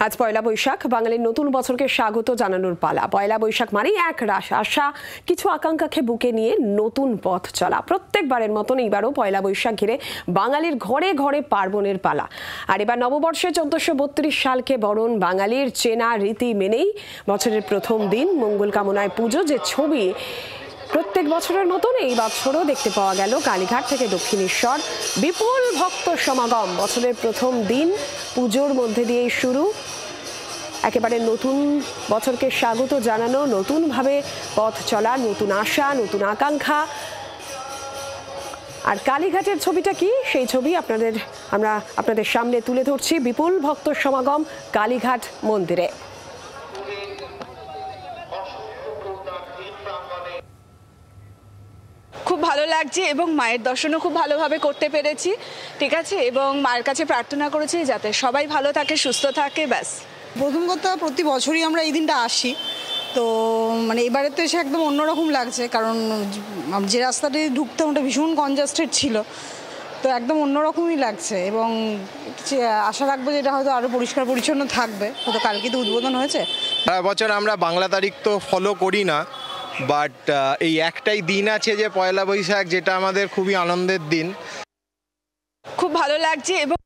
আজ পয়লা বৈশাখ, বাঙালির নতুন বছরকে স্বাগত জানানোর পালা। পয়লা বৈশাখ মানেই এক রাশ আশা, কিছু আকাঙ্ক্ষাকে বুকে নিয়ে নতুন পথ চলা। প্রত্যেকবারের মতন এইবারও পয়লা বৈশাখ ঘিরে বাঙালির ঘরে ঘরে পার্বণের পালা। আর এবার নববর্ষে 1432 সালকে বরণ, বাঙালির চেনা রীতি মেনেই বছরের প্রথম দিন মঙ্গল কামনায় পুজো। যে ছবি প্রত্যেক বছরের মতন এই বছরও দেখতে পাওয়া গেল কালীঘাট থেকে দক্ষিণেশ্বর। বিপুল ভক্ত সমাগম। বছরের প্রথম দিন পুজোর মধ্যে দিয়েই শুরু। একেবারে নতুন বছরকে স্বাগত জানানো, নতুনভাবে পথ চলা, নতুন আশা, নতুন আকাঙ্ক্ষা। আর কালীঘাটের ছবিটা কি, সেই ছবি আমরা আপনাদের সামনে তুলে ধরছি। বিপুল ভক্ত সমাগম কালীঘাট মন্দিরে। খুব ভালো লাগছে এবং মায়ের দর্শনও খুব ভালোভাবে করতে পেরেছি, ঠিক আছে। এবং মায়ের কাছে প্রার্থনা করেছি যাতে সবাই ভালো থাকে, সুস্থ থাকে, ব্যাস। প্রথম কথা, প্রতি বছরই আমরা এই দিনটা আসি, তো মানে এবারে তো এসে একদম অন্যরকম লাগছে, কারণ যে রাস্তাটি ঢুকতে ওটা ভীষণ কনজাস্টেড ছিল, তো একদম অন্যরকমই লাগছে। এবং আশা রাখবো যে এটা হয়তো আরও পরিষ্কার পরিচ্ছন্ন থাকবে। হয়তো কালকে তো উদ্বোধন হয়েছে। সারা বছর আমরা বাংলা তারিখ তো ফলো করি না, বাট এই একটাই দিন আছে যে পয়লা বৈশাখ, যেটা আমাদের খুবই আনন্দের দিন। খুব ভালো লাগছে এবং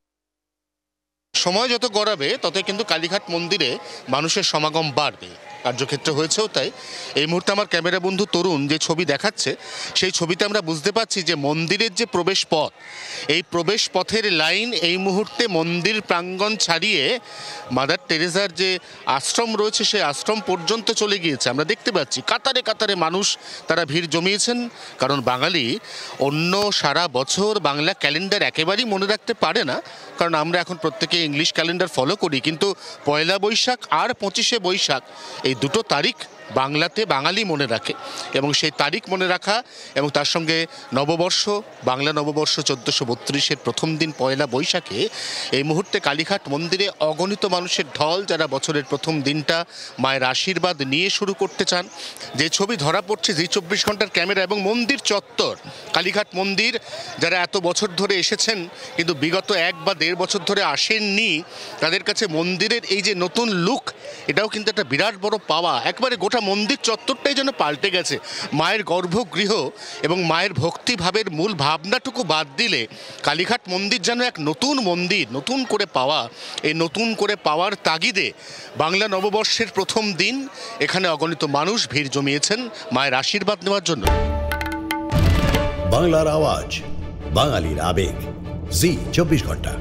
সময় যত গড়াবে ততই কিন্তু কালীঘাট মন্দিরে মানুষের সমাগম বাড়বে। কার্যক্ষেত্রে হয়েছেও তাই। এই মুহূর্তে আমার ক্যামেরা বন্ধু তরুণ যে ছবি দেখাচ্ছে, সেই ছবিতে আমরা বুঝতে পারছি যে মন্দিরের যে প্রবেশ পথ, এই প্রবেশ পথের লাইন এই মুহূর্তে মন্দির প্রাঙ্গণ ছাড়িয়ে মাদার টেরেসার যে আশ্রম রয়েছে সেই আশ্রম পর্যন্ত চলে গিয়েছে। আমরা দেখতে পাচ্ছি কাতারে কাতারে মানুষ তারা ভিড় জমিয়েছেন, কারণ বাঙালি অন্য সারা বছর বাংলা ক্যালেন্ডার একেবারেই মনে রাখতে পারে না, কারণ আমরা এখন প্রত্যেকে ইংলিশ ক্যালেন্ডার ফলো করি। কিন্তু পয়লা বৈশাখ আর 25শে বৈশাখ, এই দুটো তারিখ বাংলাতে বাঙালি মনে রাখে। এবং সেই তারিখ মনে রাখা এবং তার সঙ্গে নববর্ষ, বাংলা নববর্ষ 1432-এর প্রথম দিন পয়লা বৈশাখে এই মুহূর্তে কালীঘাট মন্দিরে অগণিত মানুষের ঢল, যারা বছরের প্রথম দিনটা মায়ের আশীর্বাদ নিয়ে শুরু করতে চান। যে ছবি ধরা পড়ছে জি 24 ঘন্টার ক্যামেরা এবং মন্দির চত্বর, কালীঘাট মন্দির যারা এত বছর ধরে এসেছেন কিন্তু বিগত 1 বা 1.5 বছর ধরে আসেননি, তাদের কাছে মন্দিরের এই যে নতুন লুক, এটাও কিন্তু একটা বিরাট বড় পাওয়া। একবারে গোটা মন্দির চত্বরটাই যেন পাল্টে গেছে। মায়ের গর্ভগৃহ এবং মায়ের ভক্তিভাবের মূল ভাবনাটুকু বাদ দিলে কালীঘাট মন্দির যেন এক নতুন মন্দির, নতুন করে পাওয়া। এই নতুন করে পাওয়ার তাগিদে বাংলা নববর্ষের প্রথম দিন এখানে অগণিত মানুষ ভিড় জমিয়েছেন মায়ের আশীর্বাদ নেওয়ার জন্য। বাংলার আওয়াজ, বাঙালির আবেগ, জি 24 ঘন্টা।